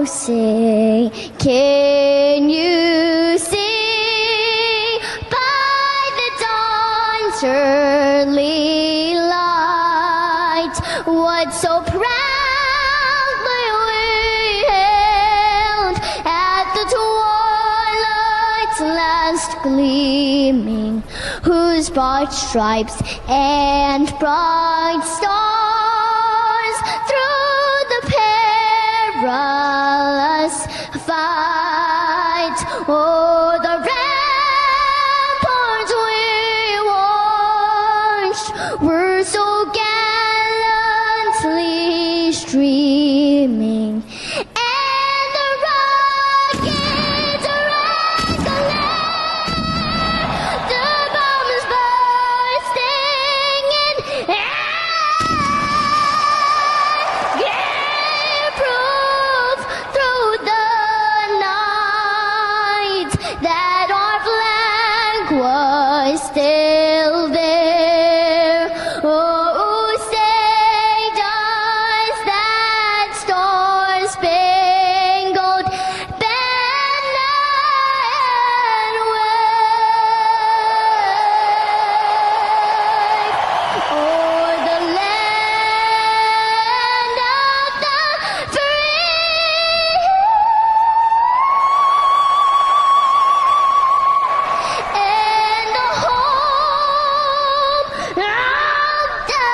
Oh, say, can you see by the dawn's early light what so proudly we hailed at the twilight's last gleaming, whose bright stripes and bright stars through the perilous fight o'er the ramparts we watched were so gallantly streaming, and the rockets rang the bombs bursting in air gave proof through the night that our flag was still there. Oh, say does that star-spangled banner wave o'er the land of the free and the home of the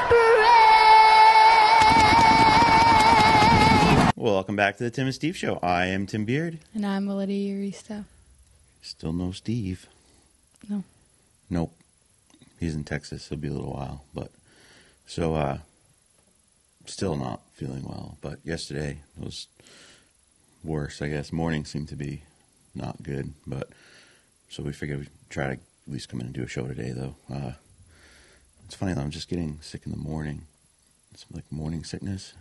brave. Welcome back to the Tim and Steve Show. I am Tim Beard. And I'm Lydia Urista. Still no Steve. No. Nope. He's in Texas. He'll be a little while. But so, still not feeling well. But yesterday was worse, I guess. Morning seemed to be not good. But so we figured we'd try to at least come in and do a show today, though. It's funny, though. I'm just getting sick in the morning. It's like morning sickness.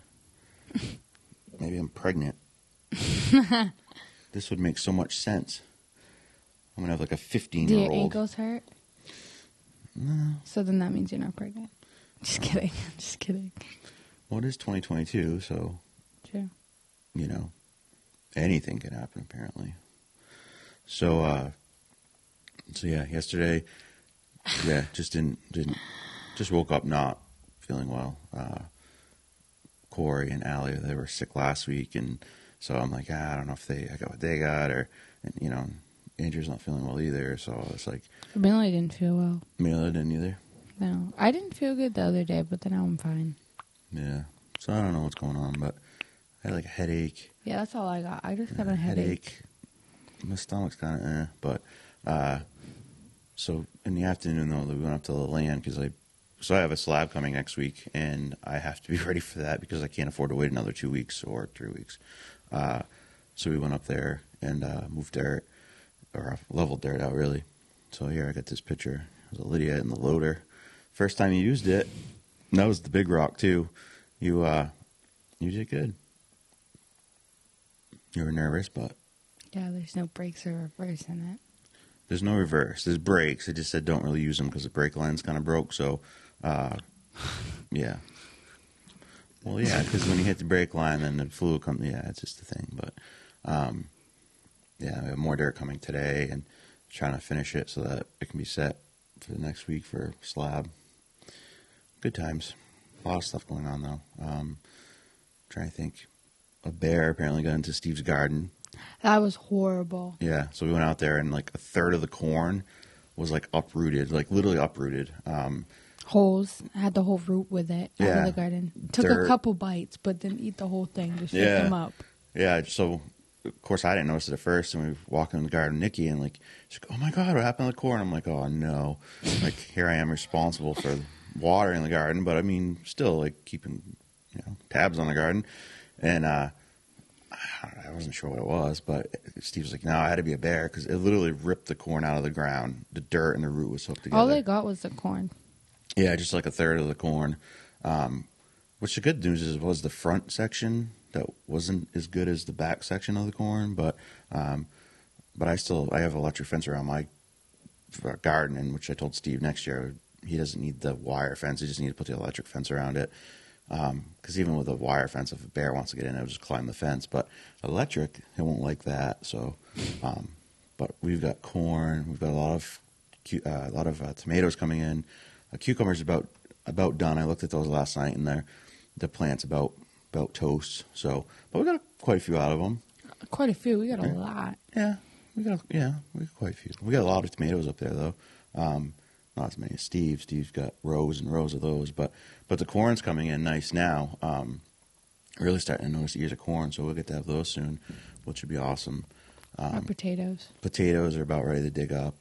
Maybe I'm pregnant. This would make so much sense. I'm going to have like a 15-year-old. Do your ankles hurt? No. So then that means you're not pregnant. Just kidding. Just kidding. Well, it is 2022, so, True. you know, anything can happen, apparently. So yeah, yesterday, yeah, just just woke up not feeling well. Corey and Allie, they were sick last week, and so I'm like, I don't know if I got what they got, or, you know, Andrew's not feeling well either, so it's like. Mila didn't feel well. Mila didn't either? No. I didn't feel good the other day, but then now I'm fine. Yeah. So I don't know what's going on, but I had like a headache. Yeah, that's all I got. I just got a headache. My stomach's kind of but so in the afternoon, though, we went up to the land because I have a slab coming next week, and I have to be ready for that because I can't afford to wait another 2 weeks or 3 weeks. So we went up there and moved dirt, or leveled dirt out, really. So here I got this picture. It was Lydia in the loader. First time you used it, and that was the big rock, too. You did good. You were nervous, but... Yeah, there's no brakes or reverse in it. There's no reverse. There's brakes. It just said don't really use them because the brake line's kind of broke. So, yeah. Well, yeah, because when you hit the brake line, then the fluid comes. Yeah, it's just a thing. But, yeah, we have more dirt coming today and trying to finish it so that it can be set for the next week for slab. Good times. A lot of stuff going on, though. Trying to think. A bear apparently got into Steve's garden. That was horrible. Yeah, so we went out there, and like a third of the corn was like uprooted, like literally uprooted. Holes. Had the whole root with it out Yeah. of the garden. Took a couple bites, but didn't eat the whole thing. Just shook them up. Yeah, so of course I didn't notice it at first, and we were walking in the garden, Nikki, and like, she's like, oh my God, what happened to the corn? I'm like, oh no. Like, here I am responsible for watering the garden, but I mean, still like keeping, tabs on the garden. And I wasn't sure what it was, but Steve was like, no, it had to be a bear because it literally ripped the corn out of the ground. The dirt and the root was hooked together. All they got was the corn. Yeah, just like a third of the corn. Which the good news is was the front section that wasn't as good as the back section of the corn, but I have electric fence around my garden, and which I told Steve next year he doesn't need the wire fence; he just needs to put the electric fence around it. Because even with a wire fence, if a bear wants to get in, it'll just climb the fence. But electric, it won't like that. So, but we've got corn. We've got a lot of tomatoes coming in. Cucumbers about done. I looked at those last night, and the plant's about toast. So, but we got quite a few out of them. Quite a few. We got a lot. Yeah, we got quite a few. We got a lot of tomatoes up there though. Not as many as Steve. Steve's got rows and rows of those, but the corn's coming in nice now. Really starting to notice ears of corn, so we'll get to have those soon, which would be awesome. Our potatoes. Potatoes are about ready to dig up.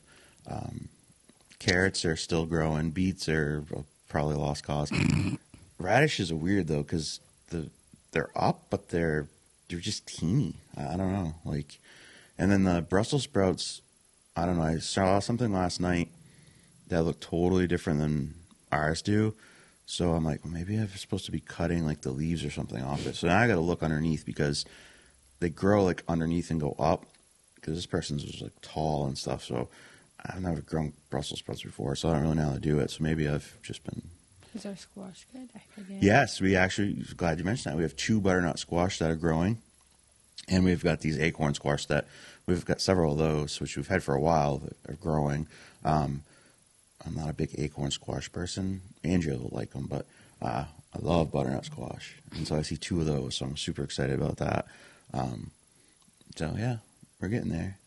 Carrots are still growing. Beets are probably a lost cause. Radishes are weird though, because they're up, but they're just teeny. I don't know, and then the Brussels sprouts. I don't know. I saw something last night that looked totally different than ours do. So I'm like, well, maybe I'm supposed to be cutting the leaves or something off it. So now I got to look underneath because they grow underneath and go up. Because this person's was tall and stuff. So I've never grown Brussels sprouts before, so I don't really know how to do it. So maybe I've just been. Is our squash good? I forget. Yes, we actually. Glad you mentioned that. We have 2 butternut squash that are growing, and we've got these acorn squash that we've got several of those, which we've had for a while that are growing. I'm not a big acorn squash person. Andrea will like them, but I love butternut squash. And so I see 2 of those, so I'm super excited about that. So, yeah, we're getting there.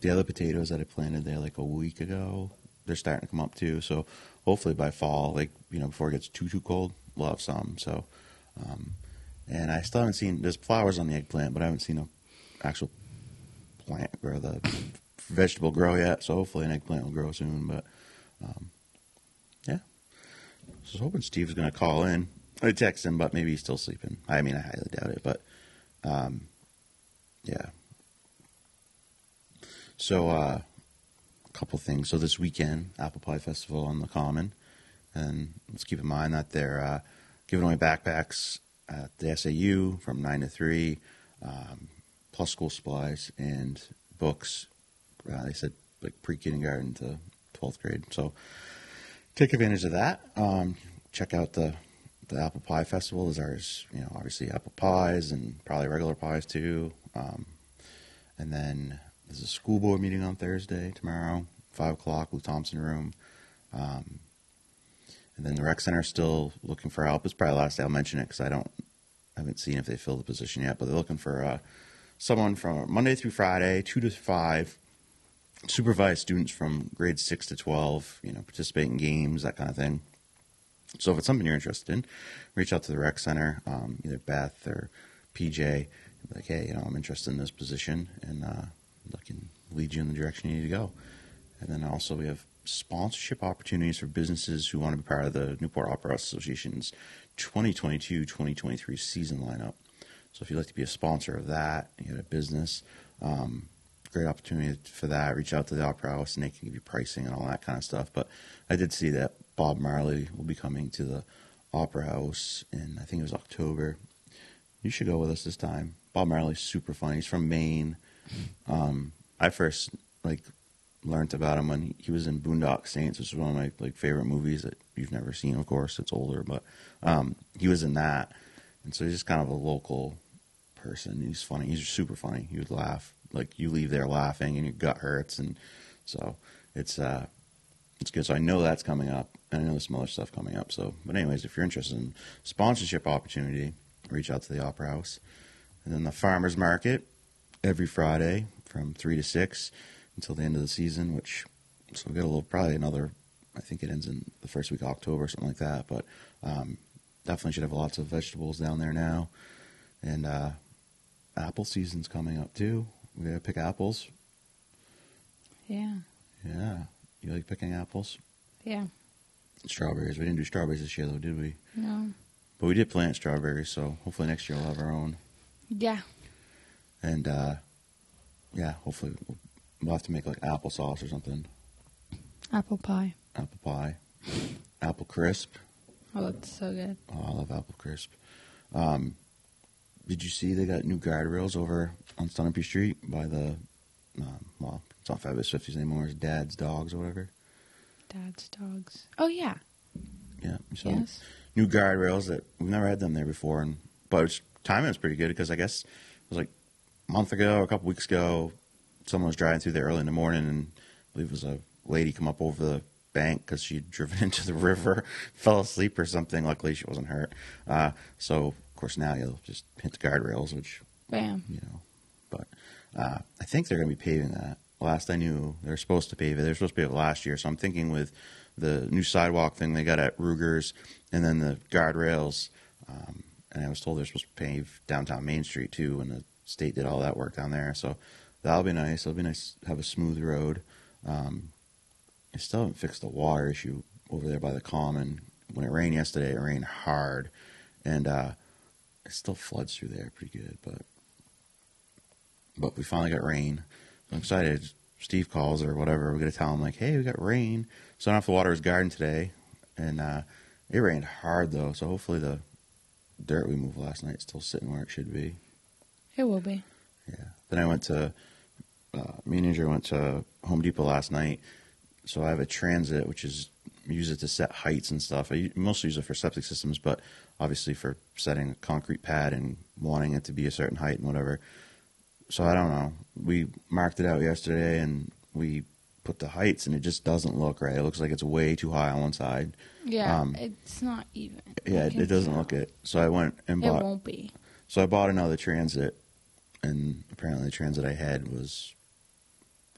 The other potatoes that I planted there a week ago, they're starting to come up too. So hopefully by fall, before it gets too cold, we'll have some. So, and I still haven't seen, there's flowers on the eggplant, but I haven't seen an actual plant or the vegetable grow yet, so hopefully an eggplant will grow soon. But yeah, so I was hoping Steve's going to call in. I text him, but maybe he's still sleeping. I mean, I highly doubt it, but yeah. So a couple things. So this weekend, Apple Pie Festival on the Common, and let's keep in mind that they're giving away backpacks at the SAU from 9 to 3, plus school supplies and books. They said pre-kindergarten to 12th grade. So take advantage of that. Check out the Apple Pie Festival. There's obviously apple pies and probably regular pies too. And then there's a school board meeting on Thursday, tomorrow, 5 o'clock, Lou Thompson room. And then the rec center is still looking for help. It's probably the last day I'll mention it because I haven't seen if they filled the position yet, but they're looking for someone from Monday through Friday, 2 to 5, supervise students from grades 6 to 12, participate in games, that kind of thing. So if it's something you're interested in, reach out to the rec center, either Beth or PJ, and be like, hey, I'm interested in this position, and I can lead you in the direction you need to go. And then also we have sponsorship opportunities for businesses who want to be part of the Newport Opera Association's 2022-2023 season lineup. So if you'd like to be a sponsor of that, you got a business, great opportunity for that. Reach out to the Opera House and they can give you pricing and all that kind of stuff. But I did see that Bob Marley will be coming to the Opera House in, I think it was October. You should go with us this time. Bob Marley's super funny. He's from Maine. I first learned about him when he was in Boondock Saints, which is one of my favorite movies that you've never seen, of course. It's older, but he was in that. And so he's just kind of a local person. He's funny. He's super funny. You would laugh. You leave there laughing and your gut hurts. And so it's good. So I know that's coming up. And I know there's some other stuff coming up. So, but anyways, if you're interested in sponsorship opportunity, reach out to the Opera House. And then the farmers market every Friday from 3 to 6 until the end of the season, so we'll get probably another, I think it ends in the first week of October or something like that. But definitely should have lots of vegetables down there now. And apple season's coming up too. We gotta pick apples. Yeah. Yeah. You like picking apples? Yeah. Strawberries. We didn't do strawberries this year though, did we? No. But we did plant strawberries, so hopefully next year we'll have our own. Yeah. And yeah, hopefully we'll have to make applesauce or something. Apple pie. Apple pie. Apple crisp. Oh, that's so good. Oh, I love apple crisp. Did you see they got new guardrails over on Stoneupy Street by the, it's not Fabulous 50s anymore. It's Dad's Dogs or whatever. Dad's Dogs. Oh, yeah. Yeah. So Yes. new guardrails that we've never had them there before, but timing was pretty good because I guess it was like a month ago, or a couple weeks ago, someone was driving through there early in the morning, and I believe it was a lady come up over the bank because she'd driven into the river, fell asleep or something. Luckily, she wasn't hurt. So, of course, now you'll just hit the guardrails, which, Bam. But I think they're going to be paving that. Last I knew, they're supposed to pave it. They're supposed to pave it last year. So I'm thinking with the new sidewalk thing they got at Ruger's and then the guardrails, and I was told they're supposed to pave downtown Main Street too, and the state did all that work down there. So that'll be nice. It'll be nice to have a smooth road. I still haven't fixed the water issue over there by the common. When it rained yesterday, it rained hard, and it still floods through there pretty good. But we finally got rain. I'm excited. Steve calls or whatever. We're going to tell him, like, hey, we got rain. So I don't have to water his garden today. And it rained hard, though. So hopefully the dirt we moved last night is still sitting where it should be. It will be. Yeah. Then I went to, me and Andrew went to Home Depot last night. So I have a transit, which is, use it to set heights and stuff. I mostly use it for septic systems, but obviously for setting a concrete pad and wanting it to be a certain height and whatever. So I don't know. We marked it out yesterday, and we put the heights, and it just doesn't look right. It looks like it's way too high on one side. Yeah, it's not even. Yeah, it doesn't look it. So I went and bought. It won't be. So I bought another transit, and apparently the transit I had was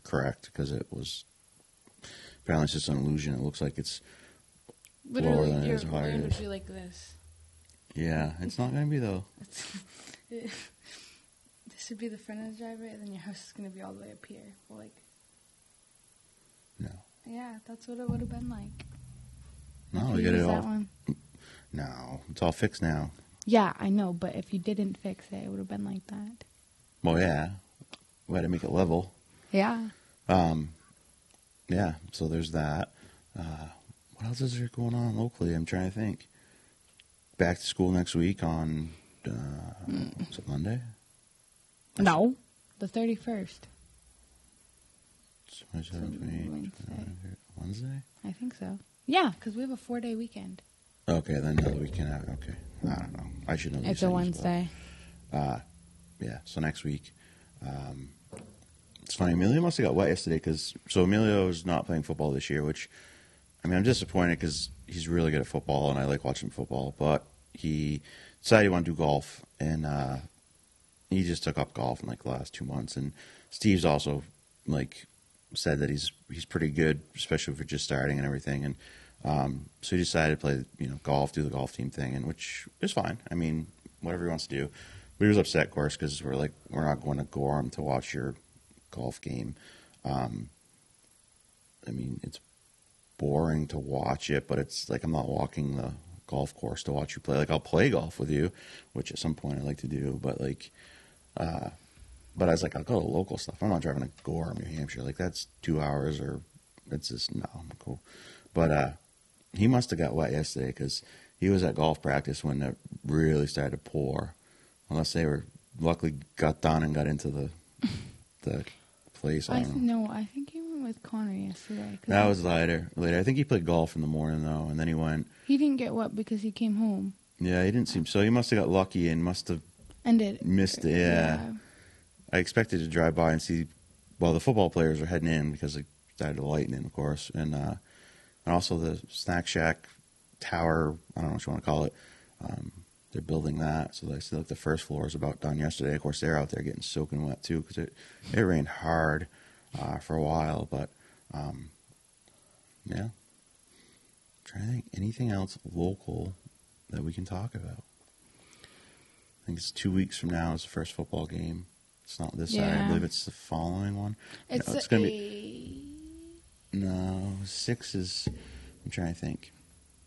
correct because it was. Apparently it's just an illusion. It looks like it's lower than it is or higher it is. Would be like this. Yeah, it's not going to be though. This should be the front of the driveway, and then your house is going to be all the way up here. Well, like. No. Yeah, that's what it would have been like. No, we got it all. No, it's all fixed now. Yeah, I know, but if you didn't fix it, it would have been like that. Well, yeah, we had to make it level. Yeah. Yeah, so there's that. What else is there going on locally? I'm trying to think. Back to school next week on, is it Monday? No, the 31st. Wednesday? I think so. Yeah, because we have a 4-day weekend. Okay, then the weekend. Okay, I don't know. I should know. It's a Wednesday. Yeah, so next week. It's funny. Emilio must have got wet yesterday so Emilio's not playing football this year, which, I mean, I'm disappointed because he's really good at football and I like watching football, but he decided he wanted to do golf, and he just took up golf in like the last 2 months. And Steve's also like said that he's pretty good, especially for just starting and everything. And so he decided to play, golf, do the golf team thing, and which is fine. I mean, whatever he wants to do. But he was upset, of course, because we're not going to Gorham to watch your golf game. I mean, it's boring to watch it, but it's like I'm not walking the golf course to watch you play. Like, I'll play golf with you, which at some point I'd like to do, but but I was like, I'll go to local stuff. I'm not driving to Gorham, New Hampshire. Like, that's 2 hours, or it's just, no, I'm cool. But he must have got wet yesterday because he was at golf practice when it really started to pour. Unless they were luckily got done and got into the place. I don't know. No, I think he went with Connor yesterday. That was later. I think he played golf in the morning though, and then he went. He didn't get wet because he came home. Yeah, he didn't seem so. He must have got lucky and must have missed it. Yeah. I expected to drive by and see. Well, the football players are heading in because it started lightning, of course, and also the Snack Shack tower. I don't know what you want to call it. They're building that, so they see like the first floor is about done yesterday. Of course, they're out there getting soaking wet too because it rained hard for a while. But yeah, I'm trying to think anything else local that we can talk about. I think it's 2 weeks from now is the first football game. It's not this Saturday. I believe it's the following one. It's going to be. No, 6 is. I'm trying to think.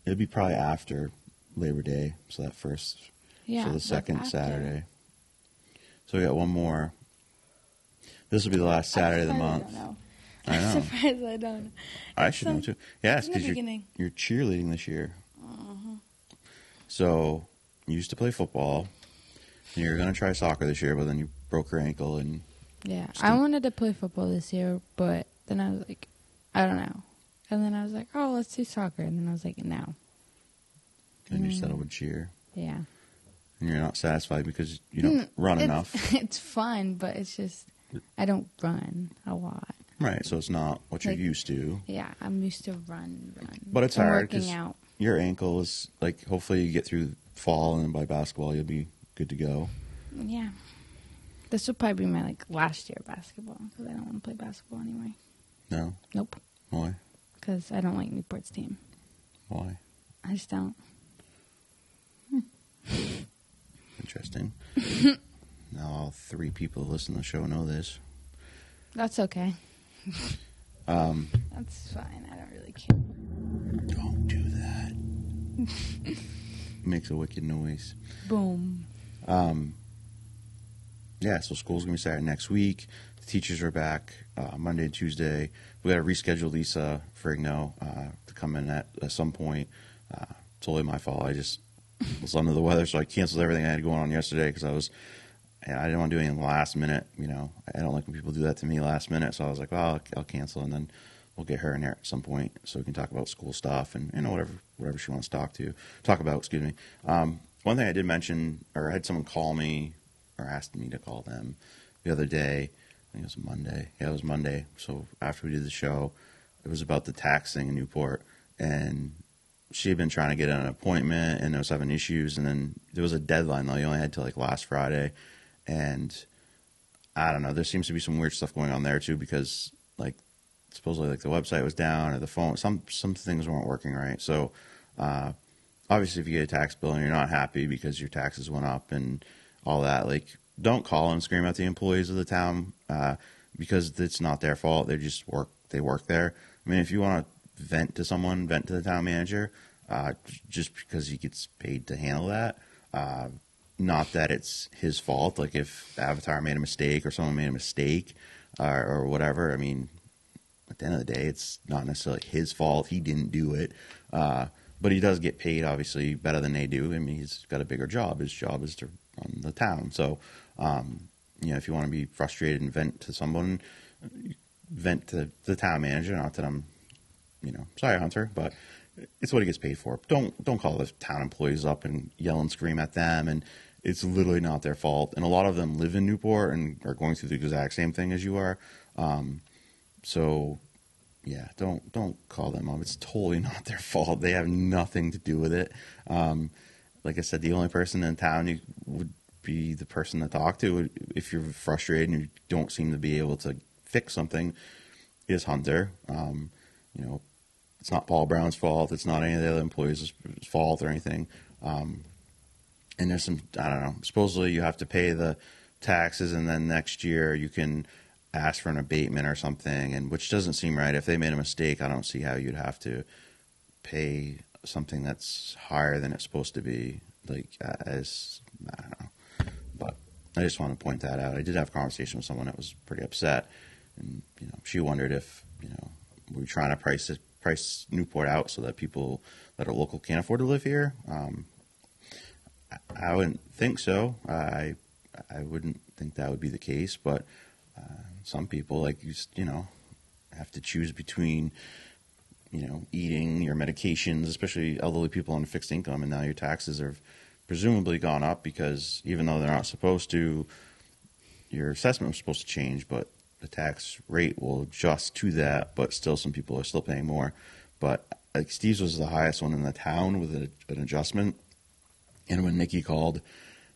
It'll be probably after Labor Day, so that first, so the second Saturday. So we got one more. This will be the last Saturday of the month. I know. I'm surprised I don't know. I should know too. Yeah, it's because you're cheerleading this year. So you used to play football. And you're going to try soccer this year, but then you broke your ankle and. Yeah, I wanted to play football this year, but then I was like, I don't know. And then I was like, oh, let's do soccer. And then I was like, no. Then you settle with cheer. Yeah. And you're not satisfied because you don't run enough. It's fun, but it's just, I don't run a lot. Right, so it's not what you're used to. Yeah, I'm used to run. But it's I'm hard working because out. your ankle is, like, hopefully you get through fall, and then by basketball you'll be good to go. Yeah. This will probably be my, like, last year of basketball because I don't want to play basketball anyway. No? Nope. Why? Because I don't like Newport's team. Why? I just don't. Interesting. Now all 3 people who listen to the show know this. That's okay. That's fine. I don't really care. Don't do that. Makes a wicked noise. Boom. Yeah, so school's going to be starting next week. The teachers are back Monday and Tuesday. We got to reschedule Lisa Frigno to come in at some point. Totally my fault. I just was under the weather, so I canceled everything I had going on yesterday because I didn't want to do anything last minute. You know, I don't like when people do that to me last minute, so I was like, well, I'll cancel, and then we'll get her in there at some point so we can talk about school stuff and whatever she wants to talk about. Excuse me. One thing I did mention, or I had someone call me or asked me to call them the other day. I think it was Monday. Yeah, it was Monday. So after we did the show, it was about the tax thing in Newport, and she had been trying to get an appointment and I was having issues, and then there was a deadline though. You only had till like last Friday, and I don't know. There seems to be some weird stuff going on there too because like supposedly like the website was down or the phone, some things weren't working right. So obviously if you get a tax bill and you're not happy because your taxes went up and all that, like don't call and scream at the employees of the town because it's not their fault. They work there. I mean, if you want to vent to someone, vent to the town manager, just because he gets paid to handle that. Not that it's his fault. Like if Avatar made a mistake or someone made a mistake or whatever, I mean, at the end of the day, it's not necessarily his fault. He didn't do it. But he does get paid, obviously, better than they do. I mean, he's got a bigger job. His job is to run the town. So, if you want to be frustrated and vent to someone, vent to the town manager. Not that I'm, sorry, Hunter, but it's what he gets paid for. Don't call the town employees up and yell and scream at them. And it's literally not their fault. And a lot of them live in Newport and are going through the exact same thing as you are. So, yeah, don't call them up. It's totally not their fault. They have nothing to do with it. Like I said, the only person in town you would be the person to talk to if you're frustrated and you don't seem to be able to fix something is Hunter. It's not Paul Brown's fault. It's not any of the other employees' fault or anything. And there's some, I don't know, supposedly you have to pay the taxes and then next year you can ask for an abatement or something, and which doesn't seem right. If they made a mistake, I don't see how you'd have to pay something that's higher than it's supposed to be. Like, as I don't know, but I just want to point that out. I did have a conversation with someone that was pretty upset, and she wondered if we're trying to price Newport out so that people that are local can't afford to live here. I wouldn't think so. I wouldn't think that would be the case, but some people, like have to choose between eating your medications, especially elderly people on fixed income, and now your taxes have presumably gone up because even though they're not supposed to, your assessment was supposed to change, but the tax rate will adjust to that, but still some people are still paying more. But like Steve's was the highest one in the town with an adjustment. And when Nikki called,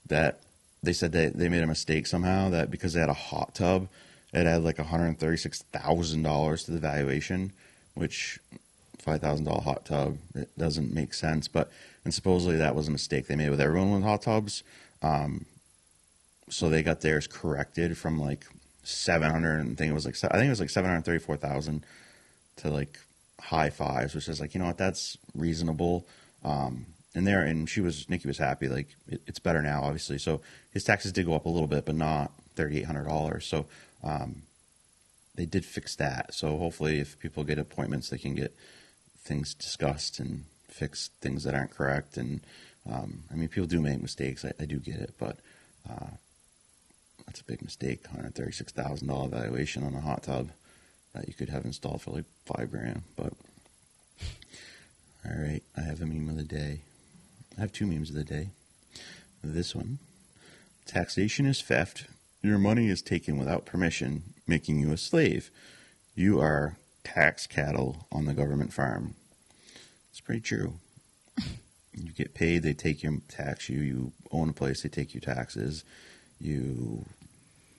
that they said that they made a mistake somehow, that because they had a hot tub, it had like $136,000 to the valuation, which $5,000 hot tub, it doesn't make sense. And supposedly that was a mistake they made with everyone with hot tubs. So they got theirs corrected from like 700, and I think it was like 734,000 to like high fives, which is like, that's reasonable. And Nikki was happy. Like it's better now, obviously. So his taxes did go up a little bit, but not $3,800. So they did fix that. So hopefully, if people get appointments, they can get things discussed and fix things that aren't correct. And people do make mistakes. I do get it, but that's a big mistake. $136,000 valuation on a hot tub that you could have installed for like $5,000. But all right, I have a meme of the day. I have two memes of the day. This one. Taxation is theft. Your money is taken without permission, making you a slave. You are tax cattle on the government farm. It's pretty true. You get paid, they take your tax you. You own a place, they take your taxes. You,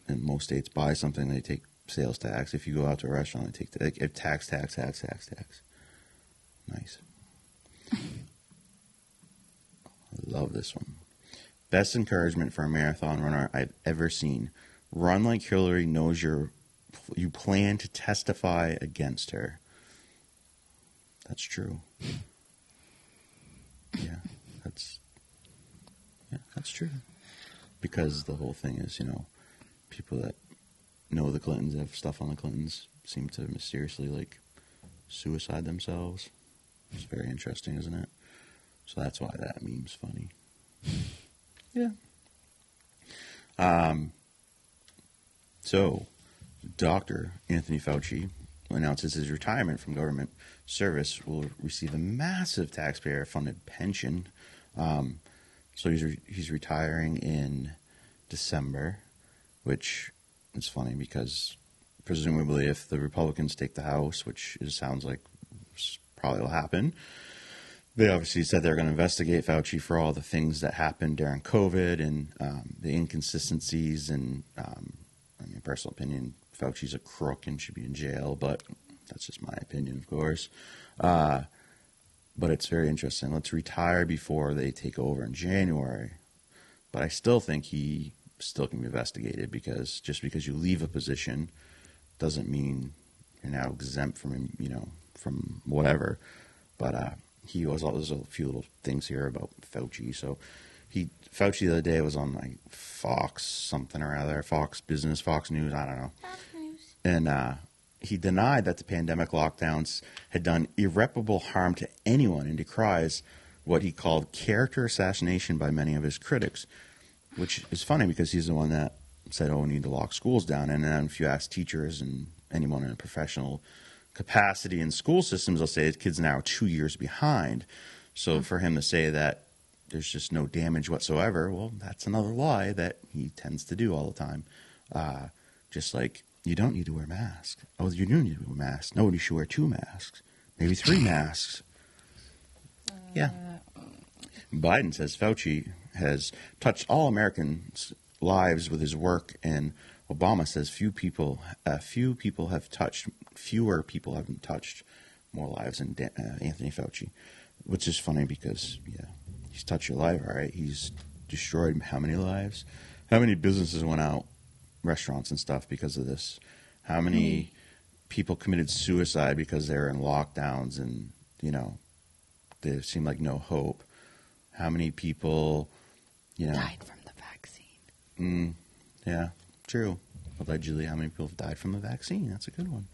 in most states, buy something, they take sales tax. If you go out to a restaurant, they take tax. Nice. I love this one. Best encouragement for a marathon runner I've ever seen. Run like Hillary knows you plan to testify against her. That's true. Yeah, that's true. Because the whole thing is, people that know the Clintons, have stuff on the Clintons, seem to mysteriously, suicide themselves. It's very interesting, isn't it? So that's why that meme's funny. Yeah. So, Dr. Anthony Fauci announces his retirement from government service, will receive a massive taxpayer-funded pension. So he's retiring in December, which is funny because presumably if the Republicans take the House, which it sounds like probably will happen, they obviously said they're going to investigate Fauci for all the things that happened during COVID and the inconsistencies. And personal opinion, Fauci's a crook and should be in jail, but that's just my opinion, of course. But it's very interesting. Let's retire before they take over in January. But I still think he still can be investigated because just because you leave a position doesn't mean you're now exempt from, from whatever. But there's a few little things here about Fauci. So Fauci the other day was on Fox something or other, Fox Business, Fox News, I don't know. Fox News. And he denied that the pandemic lockdowns had done irreparable harm to anyone and decries what he called character assassination by many of his critics, which is funny because he's the one that said, we need to lock schools down. And then if you ask teachers and anyone in a professional capacity in school systems, they'll say the kid's now 2 years behind. So for him to say that there's just no damage whatsoever, well, that's another lie that he tends to do all the time. Just like, you don't need to wear masks. Oh, you do need to wear masks. No, you should wear 2 masks, maybe 3 masks. Yeah. Biden says Fauci has touched all Americans' lives with his work, and Obama says fewer people haven't touched more lives than Anthony Fauci, which is funny because, he's touched your life, all right? He's destroyed how many lives? How many businesses went out, restaurants and stuff, because of this? How many people committed suicide because they were in lockdowns and, there seemed like no hope? How many people, died from the vaccine? Yeah, true. Allegedly, how many people have died from the vaccine? That's a good one.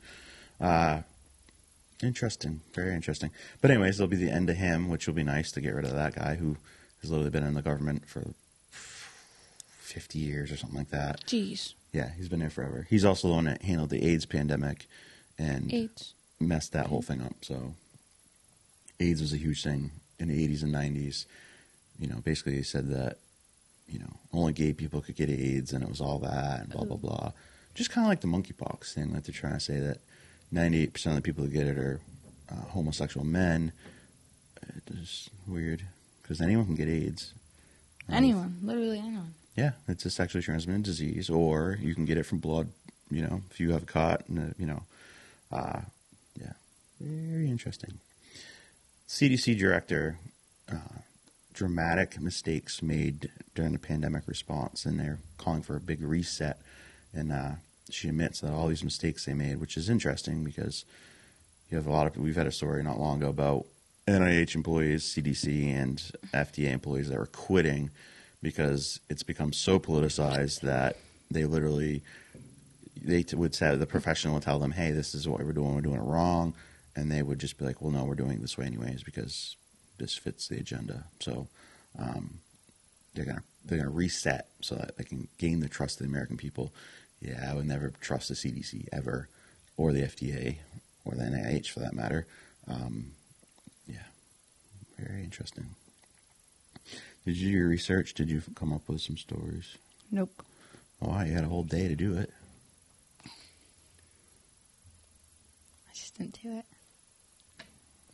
Interesting. Very interesting. But anyways, there'll be the end of him, which will be nice to get rid of that guy who has literally been in the government for 50 years or something like that. Jeez. Yeah, he's been there forever. He's also the one that handled the AIDS pandemic and messed that whole thing up. So AIDS was a huge thing in the 80s and 90s. Basically he said that, only gay people could get AIDS and it was all that and blah, blah, blah. Just kind of like the monkeypox thing that they're trying to say that 98% of the people who get it are homosexual men. It's weird because anyone can get AIDS. Anyone, literally anyone. Yeah, it's a sexually transmitted disease, or you can get it from blood. If you have a cot, yeah, very interesting. CDC director, dramatic mistakes made during the pandemic response, and they're calling for a big reset. And she admits that all these mistakes they made, which is interesting because you have we've had a story not long ago about NIH employees, CDC, and FDA employees that were quitting because it's become so politicized that they literally, would say, the professional would tell them, hey, this is what we're doing it wrong. And they would just be like, well, no, we're doing it this way anyways because this fits the agenda. So they're gonna reset so that they can gain the trust of the American people. Yeah, I would never trust the CDC ever, or the FDA, or the NIH for that matter. Yeah, very interesting. Did you do your research? Did you come up with some stories? Nope. Why? You had a whole day to do it. I just didn't do it.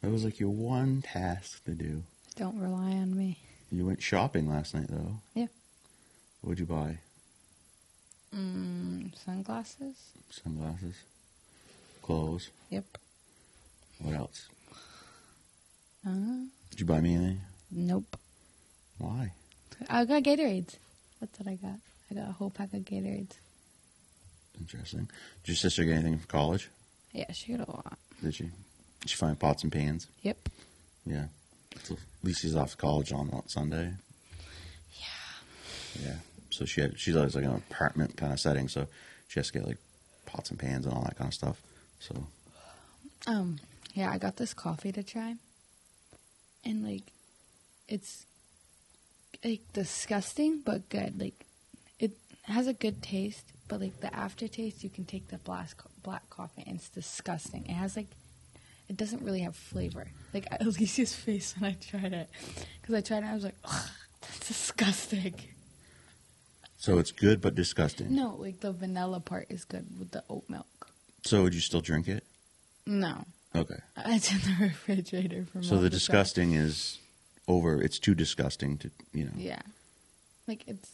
It was like your one task to do. Don't rely on me. You went shopping last night, though. Yeah. What'd you buy? Sunglasses? Sunglasses. Clothes. Yep. What else? Did you buy me anything? Nope. Why? I got Gatorades. That's what I got. I got a whole pack of Gatorades. Interesting. Did your sister get anything for college? Yeah, she got a lot. Did she? Did she find pots and pans? Yep. Yeah. So at least she's off to college on what, Sunday? Yeah. Yeah. So she's always like an apartment kind of setting, so she has to get like pots and pans and all that kind of stuff. So. Yeah, I got this coffee to try, and like, it's like disgusting but good. Like, it has a good taste, but like the aftertaste, you can take the black coffee, and it's disgusting. It has like, it doesn't really have flavor. Like Alicia's face when I tried it, because I tried it, I was like, ugh, that's disgusting. So it's good but disgusting. No, like the vanilla part is good with the oat milk. So would you still drink it? No. Okay. It's in the refrigerator for So the disgusting is over. It's too disgusting to, Yeah. Like, it's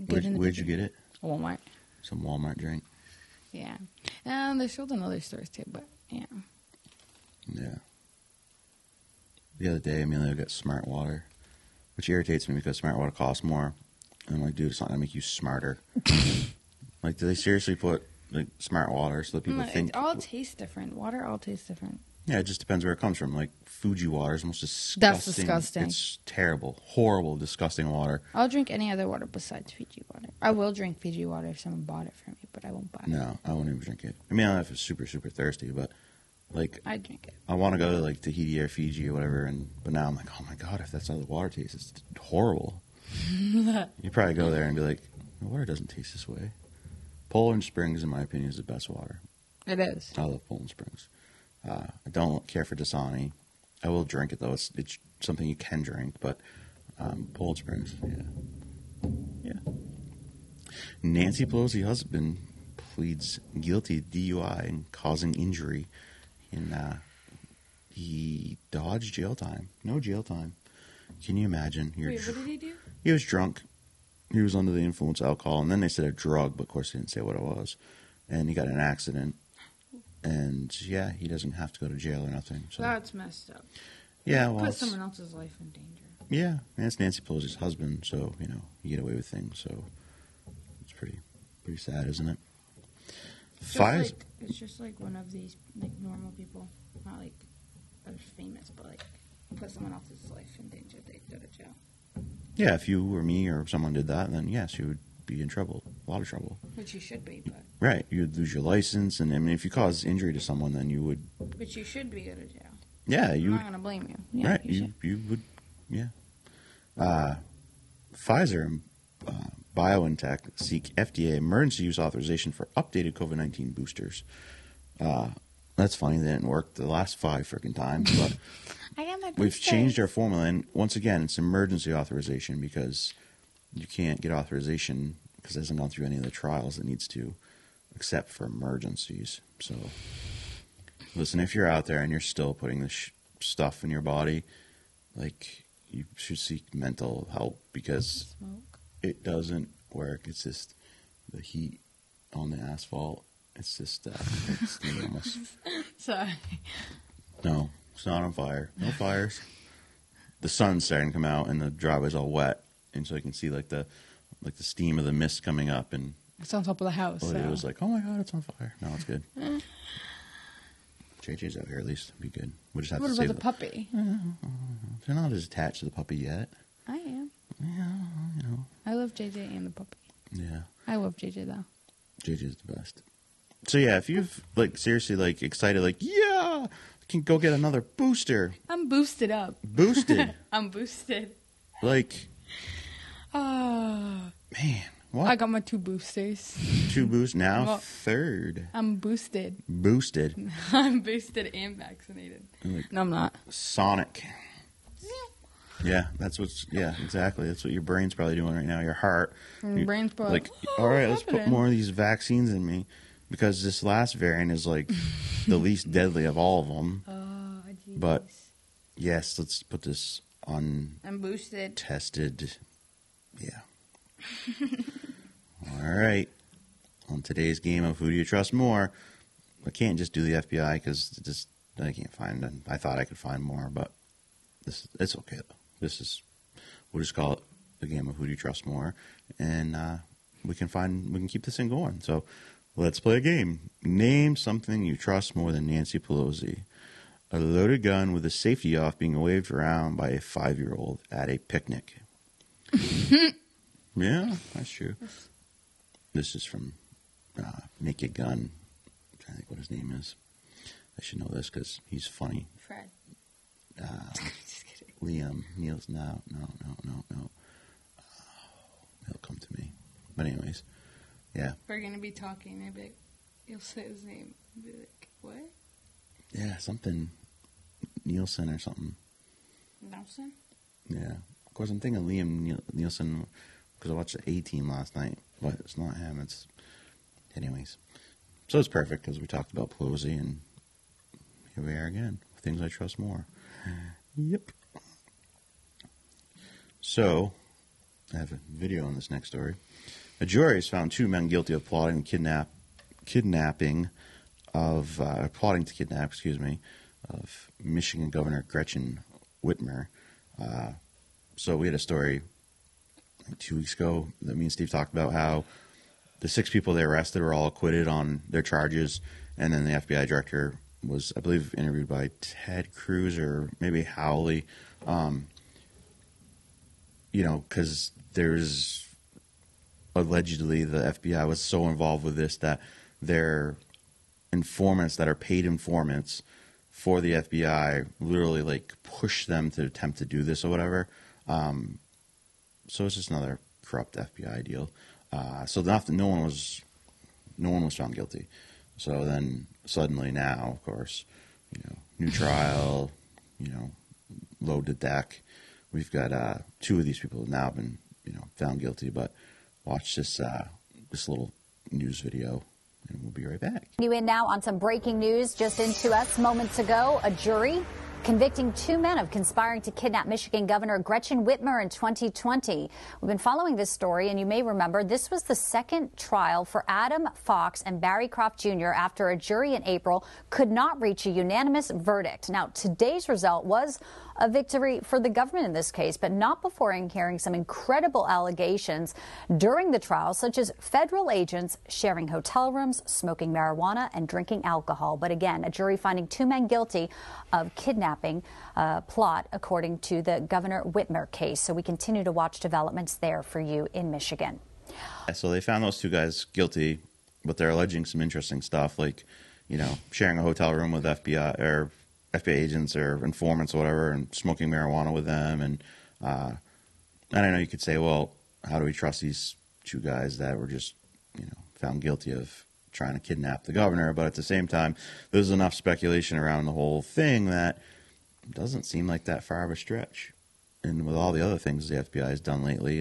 good in the Where'd you get it? Walmart. Some Walmart drink. Yeah. And they're sold in other stores, too, but, yeah. Yeah. The other day, Amelia got Smart Water, which irritates me because Smart Water costs more. And I'm like, dude, it's not going to make you smarter. Like, do they seriously put like Smart Water so that people think... It all tastes different. Water all tastes different. Yeah, it just depends where it comes from. Like, Fuji water is the most disgusting. That's disgusting. It's terrible. Horrible, disgusting water. I'll drink any other water besides Fiji water. I will drink Fiji water if someone bought it for me, but I won't buy it. No, I won't even drink it. I mean, I don't know if it's super, super thirsty, but, like... I drink it. I want to go to, like, Tahiti or Fiji or whatever, but now I'm like, oh, my God, if that's how the water tastes, it's horrible. You probably go there and be like, the water doesn't taste this way. Poland Springs, in my opinion, is the best water. It is. I love Poland Springs. I don't care for Dasani. I will drink it, though. It's something you can drink, but Poland Springs, yeah. Nancy Pelosi husband pleads guilty to DUI and causing injury. And he dodged jail time. No jail time. Can you imagine? Wait, what did he do? He was drunk. He was under the influence of alcohol, and then they said a drug, but of course they didn't say what it was. And he got in an accident. And, yeah, he doesn't have to go to jail or nothing. So. That's messed up. Yeah, well, put someone else's life in danger. Yeah, and it's Nancy Pelosi's husband, so, you get away with things. So it's pretty sad, isn't it? It's just like one of these like normal people, not like that are famous, but like put someone else's life in danger, they go to jail. Yeah, if you or me or someone did that, then yes, you would be in trouble, a lot of trouble. Which you should be, but... Right, you would lose your license, and I mean, if you cause injury to someone, then you would... Which you should be go to jail. Yeah, you... I'm not going to blame you. Yeah, right, you would, yeah. Pfizer and BioNTech seek FDA emergency use authorization for updated COVID-19 boosters. That's funny, they didn't work the last 5 freaking times, but... I got my boosters. We've changed our formula, and once again, it's emergency authorization because you can't get authorization because it hasn't gone through any of the trials it needs to, except for emergencies. So, listen, if you're out there and you're still putting this stuff in your body, like, you should seek mental help because it doesn't work. It's just the heat on the asphalt. It's just it's almost... Sorry. No. It's not on fire. No fires. The sun's starting to come out, and the driveway's all wet, and so you can see like the steam of the mist coming up. And it's on top of the house. it was like, oh my God, it's on fire. No, it's good. JJ's out here at least. It'd be good. We just have what to about save the puppy? They're not as attached to the puppy yet. I am. Yeah, I love JJ and the puppy. Yeah. I love JJ though. JJ's the best. So yeah, if you've like seriously like excited, like yeah, I can go get another booster. I'm boosted up. Boosted. I'm boosted. Like, man, what? I got my 2 boosters. 2 boosts now. Well, 3rd. I'm boosted. Boosted. I'm boosted and vaccinated. Like no, I'm not. Sonic. Yeah, that's what's. Yeah, exactly. That's what your brain's probably doing right now. Your heart. And your brain's probably like, all right, let's put more of these vaccines in me, because this last variant is like the least deadly of all of them. Oh, jeez. But yes, let's put this on. I'm boosted. Tested. Yeah. All right. On today's game of Who Do You Trust More, I can't just do the FBI because I can't find them. I thought I could find more, but it's okay though. We'll just call it the game of Who Do You Trust More, and we can keep this thing going. So let's play a game. Name something you trust more than Nancy Pelosi. A loaded gun with the safety off being waved around by a 5-year-old at a picnic. Yeah, that's true. This is from Naked Gun. I'm trying to think what his name is. I should know this because he's funny. Fred. Just kidding. Liam Niels. No. He'll come to me. But anyways, yeah. We're gonna be talking. You'll say his name. I'll be like, what? Yeah, something Nielsen or something. Nelson? Yeah. Of course, I'm thinking Liam Nielsen because I watched the A-Team last night, but it's not him. Anyways. So it's perfect because we talked about Pelosi, and here we are again. Things I trust more. Yep. So, I have a video on this next story. A jury has found 2 men guilty of plotting to kidnap, of Michigan Governor Gretchen Whitmer. So we had a story like 2 weeks ago that me and Steve talked about how the 6 people they arrested were all acquitted on their charges, and then the FBI director was, I believe, interviewed by Ted Cruz or maybe Howley, because there's allegedly the FBI was so involved with this that their informants that are paid informants for the FBI literally like push them to attempt to do this or whatever. So it's just another corrupt FBI deal. So no one was found guilty. So then suddenly now, of course, new trial, load the deck. We've got 2 of these people have now been found guilty. But watch this little news video, and we'll be right back. You in now on some breaking news just into us moments ago. A jury convicting 2 men of conspiring to kidnap Michigan Governor Gretchen Whitmer in 2020. We've been following this story, and you may remember this was the second trial for Adam Fox and Barry Croft Jr. after a jury in April could not reach a unanimous verdict. Now, today's result was a victory for the government in this case, but not before hearing some incredible allegations during the trial, such as federal agents sharing hotel rooms, smoking marijuana, and drinking alcohol. But again, a jury finding 2 men guilty of kidnapping plot, according to the Governor Whitmer case. So we continue to watch developments there for you in Michigan. So they found those 2 guys guilty, but they're alleging some interesting stuff, like, sharing a hotel room with FBI agents or informants or whatever, and smoking marijuana with them. And I know you could say, well, how do we trust these 2 guys that were just, found guilty of trying to kidnap the governor? But at the same time, there's enough speculation around the whole thing that it doesn't seem like that far of a stretch. And with all the other things the FBI has done lately,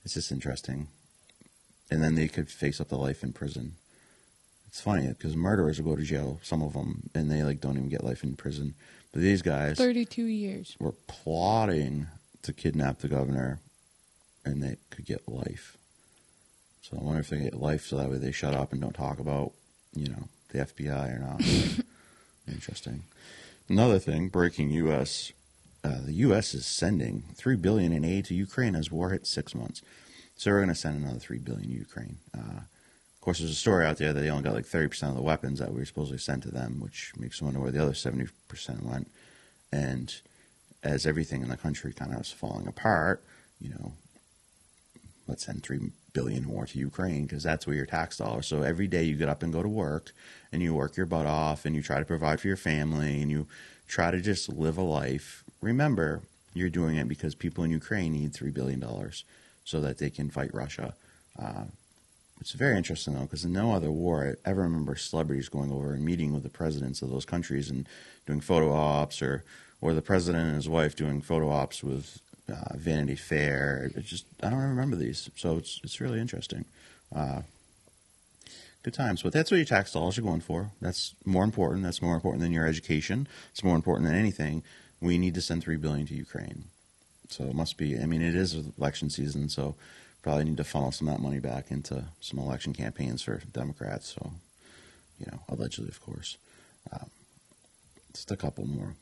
it's just interesting. And then they could face up to life in prison. It's funny because murderers will go to jail, some of them, and they don't even get life in prison. But these guys 32 years were plotting to kidnap the governor, and they could get life. So I wonder if they get life so that way they shut up and don't talk about, the FBI or not. Interesting. Another thing, breaking U.S. The U.S. is sending $3 billion in aid to Ukraine as war hits 6 months. So we're going to send another $3 billion to Ukraine. Of course, there's a story out there that they only got 30% of the weapons that we were supposedly sent to them, which makes me wonder where the other 70% went. And as everything in the country kind of is falling apart, let's send $3 billion more to Ukraine because that's where your tax dollars. So every day you get up and go to work, and you work your butt off, and you try to provide for your family, and you try to just live a life. Remember, you're doing it because people in Ukraine need $3 billion so that they can fight Russia. It's very interesting, though, because in no other war I ever remember celebrities going over and meeting with the presidents of those countries and doing photo ops or or the president and his wife doing photo ops with Vanity Fair. It's just, I don't remember these, so it's really interesting. Good times, but that's what your tax dollars are going for. That's more important. That's more important than your education. It's more important than anything. We need to send $3 billion to Ukraine. So it must be. I mean, it is election season, so probably need to funnel some of that money back into some election campaigns for Democrats. So, allegedly, of course. Just a couple more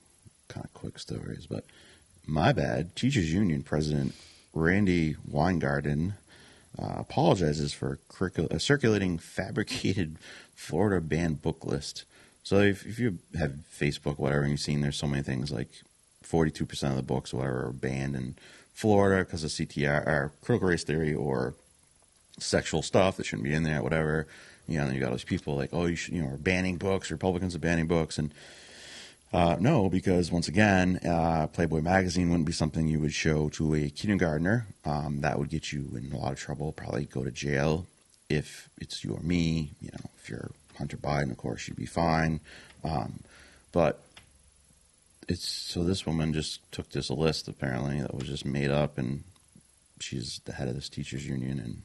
kind of quick stories, but my bad. Teachers Union President Randy Weingarten apologizes for circulating fabricated Florida banned book list. So if you have Facebook, whatever, and you've seen there's so many things like 42% of the books, or whatever, are banned in Florida because of CTR or critical race theory or sexual stuff that shouldn't be in there, whatever. And you got all these people like, oh, we're banning books. Republicans are banning books, and no, because once again, Playboy magazine wouldn't be something you would show to a kindergartner. That would get you in a lot of trouble, probably go to jail. If it's you or me, if you're Hunter Biden, of course, you'd be fine. But so this woman just took this list, apparently, that was just made up, and she's the head of this teachers union, and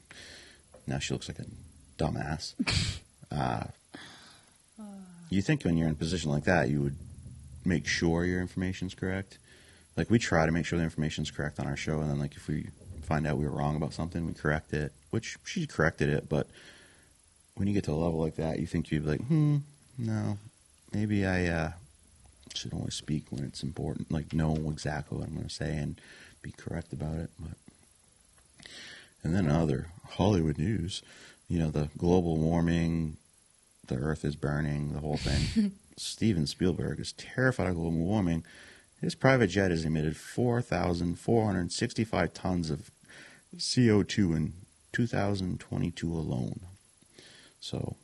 now she looks like a dumbass. You think when you're in a position like that, you would make sure your information's correct. Like, we try to make sure the information's correct on our show, and then, like, if we find out we were wrong about something, we correct it, which she corrected it, but when you get to a level like that, you think you'd be like, no, maybe I should only speak when it's important, like know exactly what I'm going to say and be correct about it. And then other Hollywood news, the global warming, the earth is burning, the whole thing. Steven Spielberg is terrified of global warming. His private jet has emitted 4,465 tons of CO2 in 2022 alone. So,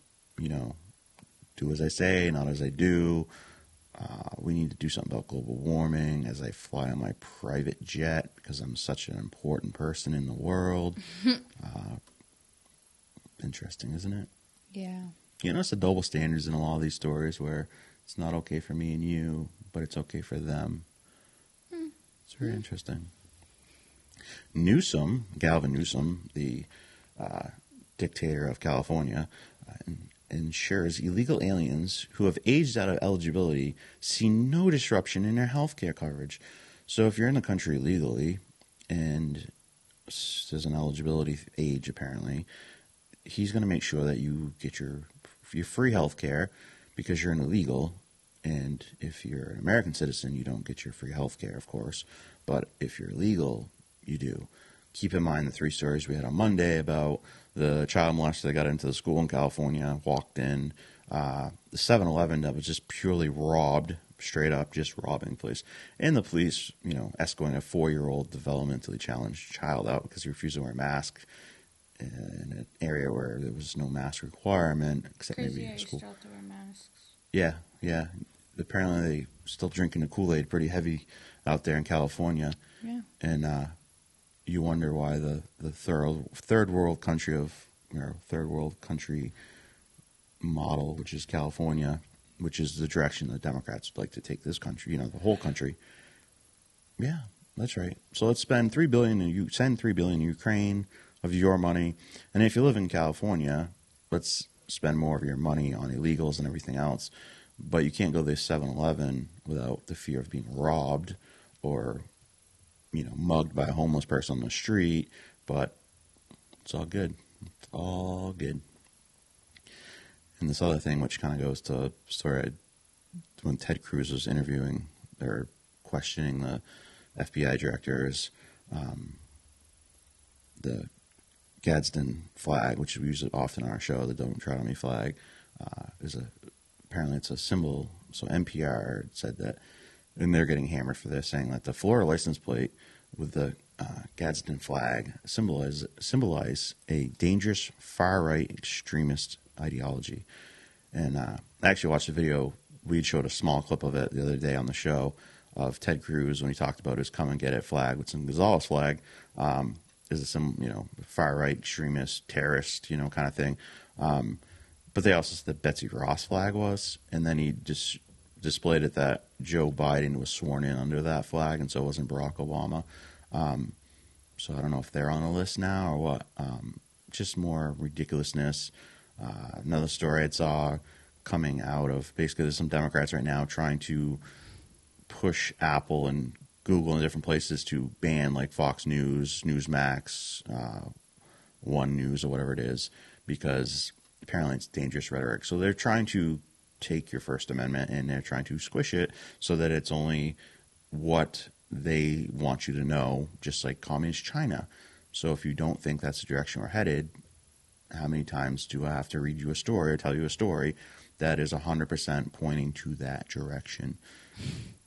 do as I say, not as I do. We need to do something about global warming as I fly on my private jet because I'm such an important person in the world. Interesting, isn't it? Yeah. It's the double standards in a lot of these stories where it's not okay for me and you, but it's okay for them. It's very interesting. Gavin Newsom, the dictator of California, ensures illegal aliens who have aged out of eligibility see no disruption in their health care coverage. So if you're in the country legally and there's an eligibility age, apparently, he's going to make sure that you get your free health care because you're an illegal. And if you're an American citizen, you don't get your free health care, of course. But if you're legal, you do. Keep in mind the 3 stories we had on Monday about the child molester that got into the school in California, walked in, the 7-Eleven that was just purely robbed, straight up just robbing the place, and the police, escorting a 4-year-old developmentally challenged child out because he refused to wear a mask in an area where there was no mask requirement, except maybe in school. Still have to wear masks. Yeah. Apparently they still drinking the Kool-Aid pretty heavy out there in California. Yeah. And you wonder why the third world country model, which is California, which is the direction the Democrats would like to take this country, the whole country. Yeah, that's right. So let's spend $3 billion and send $3 billion to Ukraine of your money. And if you live in California, let's spend more of your money on illegals and everything else. But you can't go to this 7-Eleven without the fear of being robbed or, mugged by a homeless person on the street. But it's all good. It's all good. And this other thing, which kind of goes to a story when Ted Cruz was interviewing or questioning the FBI directors, the Gadsden flag, which we use it often on our show, the Don't Tread on Me flag, apparently it's a symbol. So NPR said that, and they're getting hammered for this, saying that the Florida license plate with the Gadsden flag symbolize a dangerous far-right extremist ideology. And I actually watched a video. We showed a small clip of it the other day on the show of Ted Cruz when he talked about his "Come and Get It" flag, which is Gonzalez flag, is some far-right extremist terrorist kind of thing. But they also said that Betsy Ross flag was, and then he just displayed it that Joe Biden was sworn in under that flag, and so wasn't Barack Obama. So I don't know if they're on the list now or what. Just more ridiculousness. Another story I saw coming out of, basically there's some Democrats right now trying to push Apple and Google and different places to ban like Fox News, Newsmax, One News or whatever it is, because apparently it's dangerous rhetoric. So they're trying to take your First Amendment and they're trying to squish it so that it's only what they want you to know, just like communist China. So if you don't think that's the direction we're headed, how many times do I have to read you a story or tell you a story that is 100% pointing to that direction?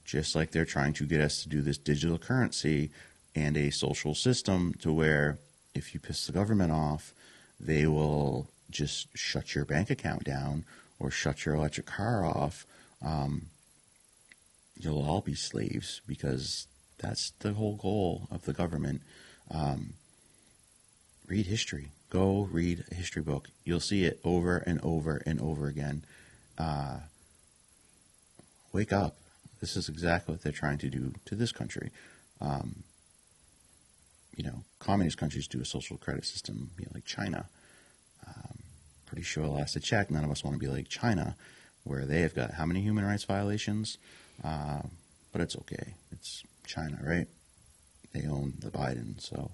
Just like they're trying to get us to do this digital currency and a social system to where if you piss the government off, they will just shut your bank account down or shut your electric car off. You'll all be slaves because that's the whole goal of the government. Read history. Go read a history book. You'll see it over and over and over again. Wake up. This is exactly what they're trying to do to this country. Communist countries do a social credit system, like China. Pretty sure last I checked, none of us want to be like China, where they have got how many human rights violations? But it's okay. It's China, right? They own the Biden, so.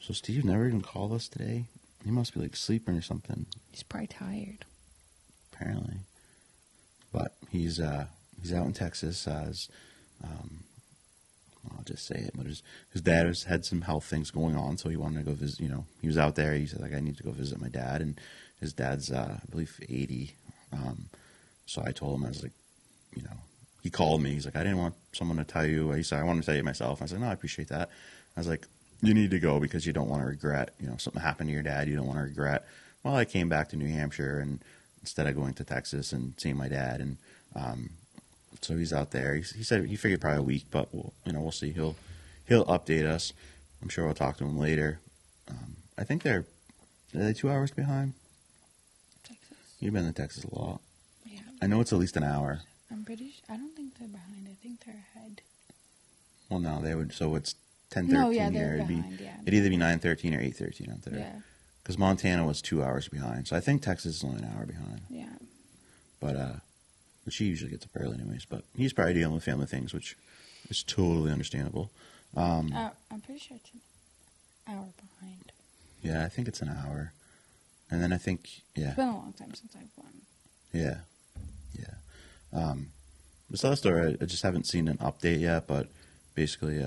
So Steve never even called us today. He must be like sleeping or something. He's probably tired. Apparently. But he's out in Texas. I'll just say it. But his dad has had some health things going on, so he wanted to go visit. He was out there. He said, I need to go visit my dad. And his dad's, I believe, 80. So I told him, I was like, he called me. He's like, I didn't want someone to tell you. He said, I want to tell you myself. I said, no, I appreciate that. I was like, you need to go because you don't want to regret, something happened to your dad. You don't want to regret. Well, I came back to New Hampshire and instead of going to Texas and seeing my dad. And so he's out there. He said he figured probably a week, but we'll see. He'll update us. I'm sure we'll talk to him later. I think are they 2 hours behind? Texas. You've been to Texas a lot. Yeah. I know it's at least an hour. I'm pretty sure. I don't think they're behind. I think they're ahead. Well, no, they would. So it's 10:13 No, yeah, here. they're It'd behind, be, yeah. It'd either be 9:13 or 8:13 out there. Yeah. Because Montana was 2 hours behind. So I think Texas is only an hour behind. Yeah. But she usually gets up early anyways. But he's probably dealing with family things, which is totally understandable. I'm pretty sure it's an hour behind. Yeah, I think it's an hour. And then I think, yeah. It's been a long time since I've won. Yeah. Yeah. This other story, I just haven't seen an update yet, but basically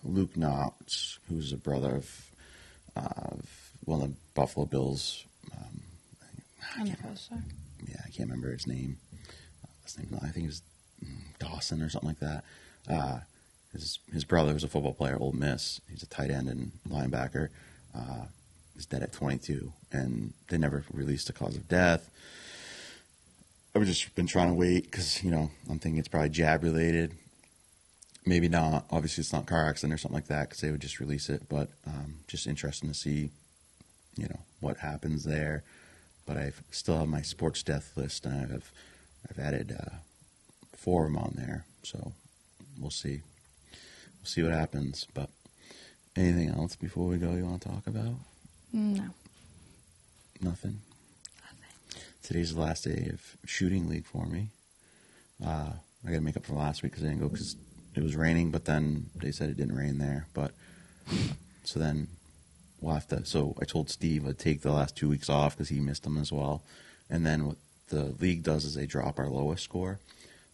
Luke Knox, who's a brother of one of the Buffalo Bills. NFL star. Yeah, I can't remember his name. I think it's Dawson or something like that. His brother was a football player at Ole Miss. He's a tight end and linebacker. He's dead at 22, and they never released the cause of death. I've just been trying to wait because, I'm thinking it's probably jab related. Maybe not. Obviously, it's not car accident or something like that because they would just release it. But just interesting to see, what happens there. But I still have my sports death list, and I've added 4 of them on there. So we'll see. We'll see what happens. But anything else before we go you want to talk about? No. Nothing? Today's the last day of shooting league for me. I got to make up for last week because I didn't go because it was raining, but then they said it didn't rain there. But so then we'll have to. So I told Steve I'd take the last 2 weeks off because he missed them as well. And then what the league does is they drop our lowest score.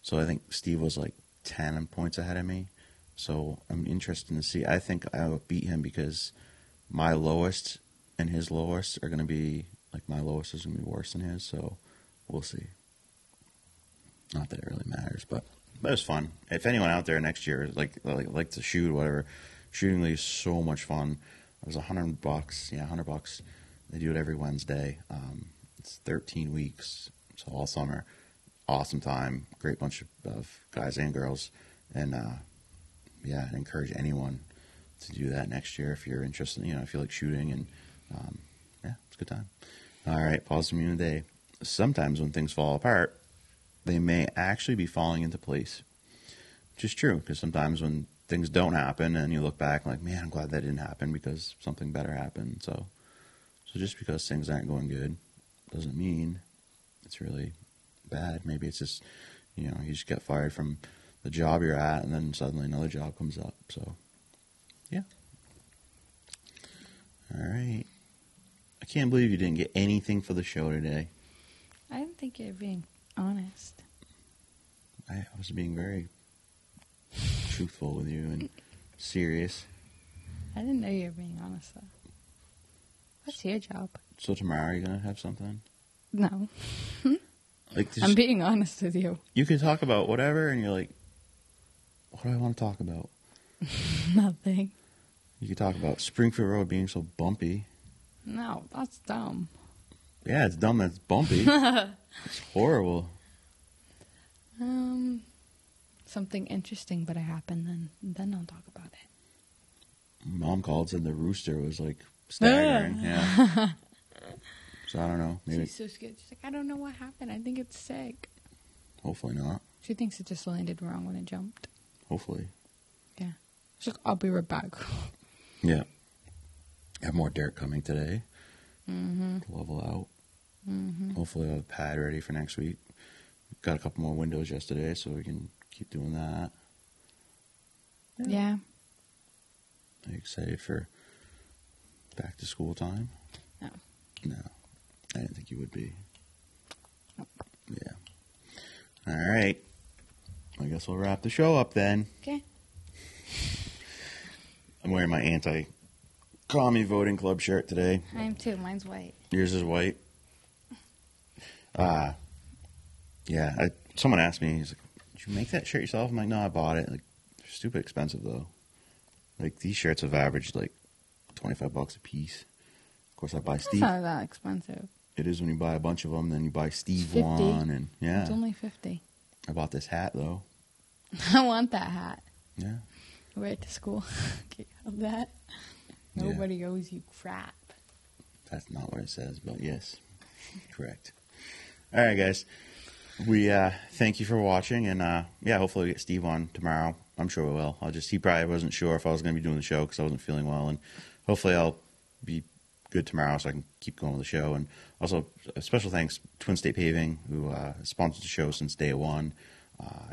So I think Steve was like 10 points ahead of me. So I'm interested to see. I think I will beat him because my lowest and his lowest are going to be. Like, my lowest is going to be worse than his, so we'll see. Not that it really matters, but it was fun. If anyone out there next year like to shoot, whatever, shooting league is so much fun. It was $100. Yeah, $100. They do it every Wednesday. It's 13 weeks, so all summer. Awesome time. Great bunch of guys and girls. And, yeah, I'd encourage anyone to do that next year if you're interested, if you like shooting and, yeah, it's a good time. All right, pause the day. sometimes when things fall apart, they may actually be falling into place. Which is true, because sometimes when things don't happen and you look back like, man, I'm glad that didn't happen because something better happened. So just because things aren't going good doesn't mean it's really bad. Maybe it's just, you just get fired from the job you're at and then suddenly another job comes up. So, yeah. All right. I can't believe you didn't get anything for the show today. I didn't think you were being honest. I was being very truthful with you and serious. I didn't know you were being honest, though. What's your job? So tomorrow you're going to have something? No. Like I'm being honest with you. You can talk about whatever, and you're like, what do I want to talk about? Nothing. You could talk about Springfield Road being so bumpy. No, that's dumb. Yeah, it's dumb that it's bumpy. It's horrible. Something interesting better happen, then I'll talk about it. Mom called, said the rooster was like staggering. Yeah. So I don't know. Maybe. She's so scared. She's like, I don't know what happened. I think it's sick. Hopefully not. She thinks it just landed wrong when it jumped. Hopefully. Yeah. She's like, I'll be right back. Yeah. Have more dirt coming today. Mm-hmm. To level out. Mm-hmm. Hopefully I'll have a pad ready for next week. Got a couple more windows yesterday, so we can keep doing that. Yeah. Are you excited for back to school time? No. No. I didn't think you would be. Yeah. All right. I guess we'll wrap the show up then. Okay. I'm wearing my anti-commie voting club shirt today. I am too. Mine's white. Yours is white. Yeah. Someone asked me, he's like, did you make that shirt yourself? I'm like, no, I bought it. Like, they're stupid expensive though. Like, these shirts have averaged like $25 a piece. Of course, I buy Steve. It's not that expensive. It is when you buy a bunch of them. Then you buy Steve 50. one, and yeah. It's only 50. I bought this hat though. I want that hat. Yeah. Wear it to school. Can you have that? Yeah. Nobody owes you crap. That's not what it says, but yes, correct. All right, guys. We thank you for watching, and yeah, hopefully we get Steve on tomorrow. I'm sure we will. He probably wasn't sure if I was going to be doing the show because I wasn't feeling well, and hopefully I'll be good tomorrow so I can keep going with the show. And also, a special thanks Twin State Paving, who sponsored the show since day one.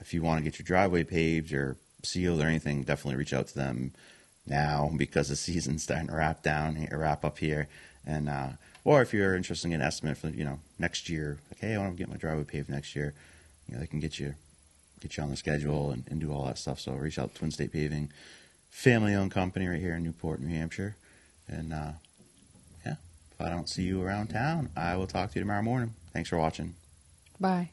If you want to get your driveway paved or sealed or anything, definitely reach out to them now because the season's starting to wrap up here. And or if you're interested in an estimate for next year, like, hey, I want to get my driveway paved next year, they can get you on the schedule and do all that stuff. So reach out to Twin State Paving, family-owned company right here in Newport, New Hampshire. And yeah, if I don't see you around town, I will talk to you tomorrow morning. Thanks for watching. Bye.